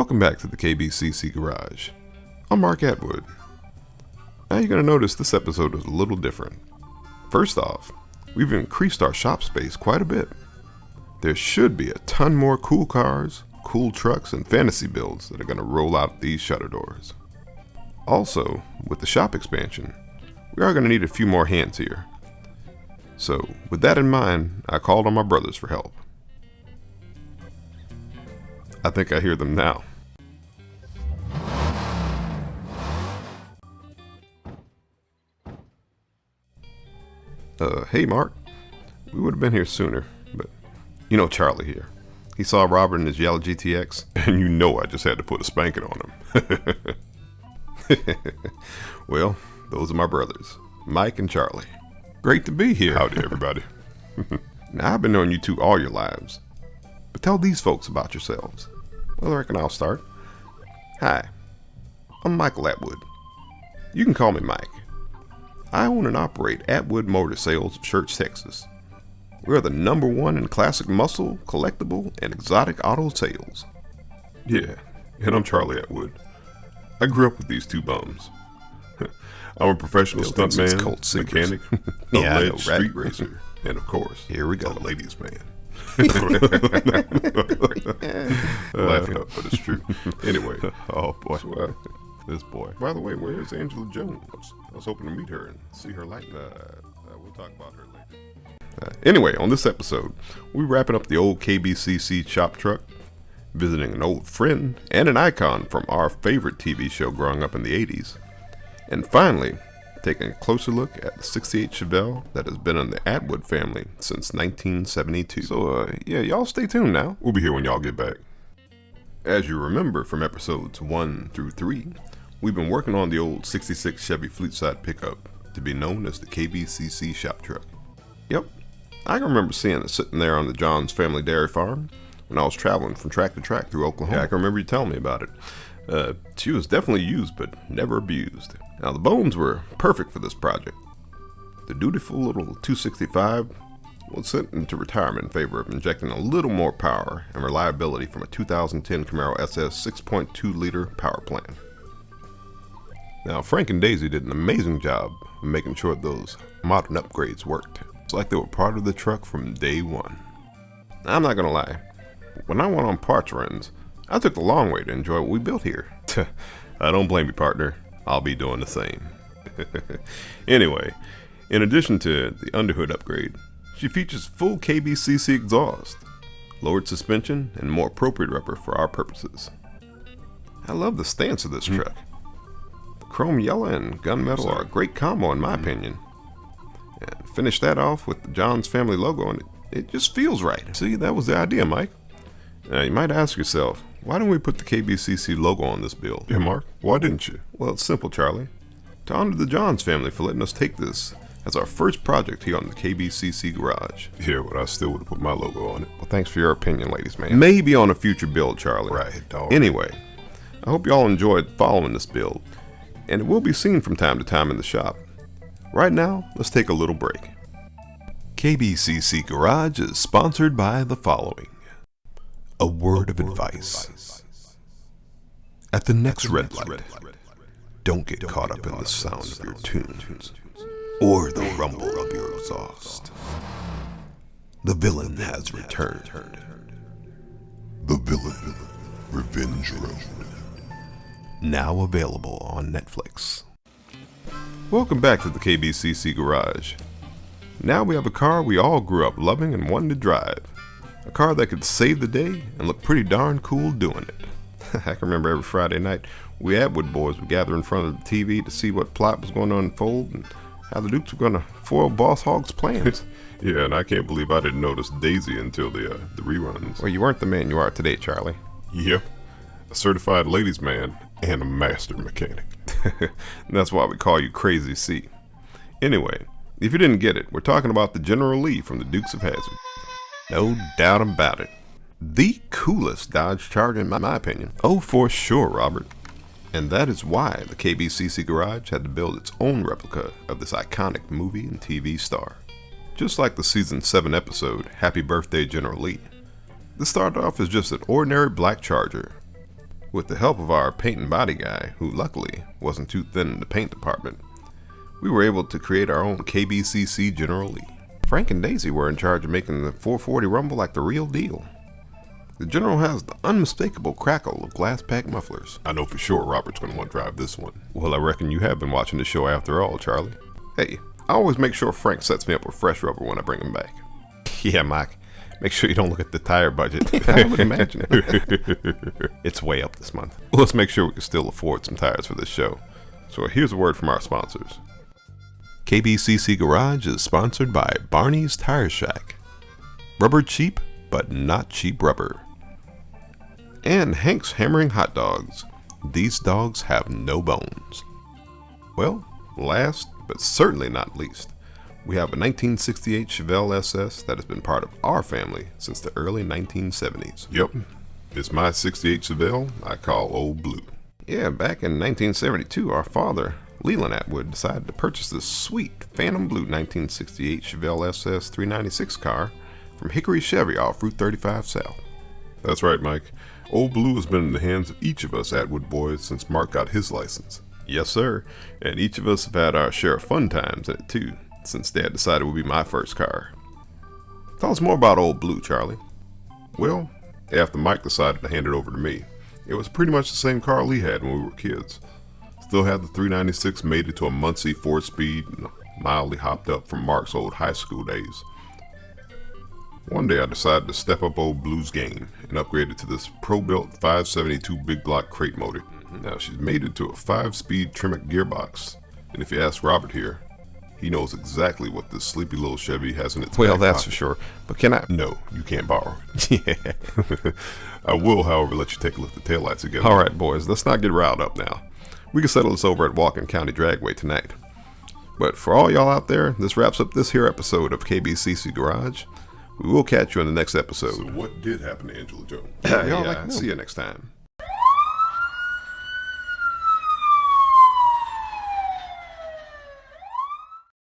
Welcome back to the KBCC Garage. I'm Mark Atwood. Now you're going to notice this episode is a little different. First off, we've increased our shop space quite a bit. There should be a ton more cool cars, cool trucks, and fantasy builds that are going to roll out these shutter doors. Also, with the shop expansion, we are going to need a few more hands here. So, with that in mind, I called on my brothers for help. I think I hear them now. Hey Mark, we would have been here sooner, but you know Charlie here. He saw Robert in his yellow GTX, and you know I just had to put a spanking on him. Well, those are my brothers, Mike and Charlie. Great to be here. Howdy everybody. Now I've been knowing you two all your lives, but tell these folks about yourselves. Well, I reckon I'll start. Hi, I'm Michael Atwood. You can call me Mike. I own and operate Atwood Motor Sales of Church, Texas. We are the #1 in classic muscle, collectible, and exotic auto sales. Yeah, and I'm Charlie Atwood. I grew up with these two bums. I'm a professional stuntman, mechanic, alleged street racer, and of course, here we go, a ladies' man. Laughing up, but it's true. Anyway, oh boy, this boy. By the way, where's Angela Jones? I was hoping to meet her and see her light. We'll talk about her later. Anyway, on this episode, we're wrapping up the old KBCC Shop truck, visiting an old friend and an icon from our favorite TV show growing up in the 80s, and finally, taking a closer look at the 68 Chevelle that has been in the Atwood family since 1972. So, yeah, y'all stay tuned now. We'll be here when y'all get back. As you remember from episodes 1 through 3, we've been working on the old 66 Chevy Fleetside pickup to be known as the KBCC Shop truck. Yep, I can remember seeing it sitting there on the Johns family dairy farm when I was traveling from track to track through Oklahoma. Yeah, I can remember you telling me about it. She was definitely used, but never abused. Now, the bones were perfect for this project. The dutiful little 265 was sent into retirement in favor of injecting a little more power and reliability from a 2010 Camaro SS 6.2-liter power plant. Now, Frank and Daisy did an amazing job of making sure those modern upgrades worked. It's like they were part of the truck from day one. Now, I'm not gonna lie, when I went on parts runs, I took the long way to enjoy what we built here. I don't blame you, partner. I'll be doing the same. Anyway, in addition to the underhood upgrade, she features full KBCC exhaust, lowered suspension, and more appropriate rubber for our purposes. I love the stance of this truck. The chrome yellow and gunmetal are a great combo in my opinion. And finish that off with the Johns family logo, and it just feels right. See, that was the idea, Mike. Now, you might ask yourself, why didn't we put the KBCC logo on this build? Yeah, Mark, why didn't you? Well, it's simple, Charlie. To honor the Johns family for letting us take this as our first project here on the KBCC Garage. Yeah, but I still would have put my logo on it. Well, thanks for your opinion, ladies, man. Maybe on a future build, Charlie. Right, dog. Anyway, I hope you all enjoyed following this build, and it will be seen from time to time in the shop. Right now, let's take a little break. KBCC Garage is sponsored by the following. A word of advice. At the next red light, don't get caught up in the sound of your tunes or the rumble of your exhaust. The villain has returned. The Villain Revenge Road. Now available on Netflix. Welcome back to the KBCC Garage. Now we have a car we all grew up loving and wanting to drive. A car that could save the day and look pretty darn cool doing it. I can remember every Friday night, we Atwood Boys would gather in front of the TV to see what plot was going to unfold and how the Dukes were going to foil Boss Hogg's plans. Yeah, and I can't believe I didn't notice Daisy until the reruns. Well, you weren't the man you are today, Charlie. Yep, a certified ladies' man and a master mechanic. That's why we call you Crazy C. Anyway, if you didn't get it, we're talking about the General Lee from the Dukes of Hazzard. No doubt about it. The coolest Dodge Charger in my opinion. Oh, for sure, Robert. And that is why the KBCC Garage had to build its own replica of this iconic movie and TV star. Just like the season 7 episode, Happy Birthday General Lee. This started off as just an ordinary black Charger. With the help of our paint and body guy, who luckily wasn't too thin in the paint department, we were able to create our own KBCC General Lee. Frank and Daisy were in charge of making the 440 rumble like the real deal. The General has the unmistakable crackle of glass pack mufflers. I know for sure Robert's going to want to drive this one. Well, I reckon you have been watching the show after all, Charlie. Hey, I always make sure Frank sets me up with fresh rubber when I bring him back. Yeah, Mike. Make sure you don't look at the tire budget. I would imagine. It's way up this month. Well, let's make sure we can still afford some tires for this show. So here's a word from our sponsors. KBCC Garage is sponsored by Barney's Tire Shack. Rubber cheap, but not cheap rubber. And Hank's Hammering Hot Dogs. These dogs have no bones. Well, last but certainly not least, we have a 1968 Chevelle SS that has been part of our family since the early 1970s. Yep, it's my 68 Chevelle I call Old Blue. Yeah, back in 1972, our father, Leland Atwood, decided to purchase this sweet Phantom Blue 1968 Chevelle SS 396 car from Hickory Chevy off Route 35 South. That's right, Mike. Old Blue has been in the hands of each of us Atwood boys since Mark got his license. Yes, sir, and each of us have had our share of fun times in it too, since Dad decided it would be my first car. Tell us more about Old Blue, Charlie. Well, after Mike decided to hand it over to me, it was pretty much the same car Lee had when we were kids. Still had the 396 mated to a Muncie 4-speed, mildly hopped up from Mark's old high school days. One day I decided to step up Old Blue's game and upgrade it to this Pro-Built 572 big block crate motor. Now she's mated to a 5-speed Tremec gearbox, and if you ask Robert here, he knows exactly what this sleepy little Chevy has in its back Well, that's pocket. for sure. But can I? No, you can't borrow it. Yeah. I will, however, let you take a look at the taillights again. All right, boys, let's not get riled up now. We can settle this over at Walken County Dragway tonight. But for all y'all out there, this wraps up this here episode of KBCC Garage. We will catch you in the next episode. So what did happen to Angela Jones? See you next time.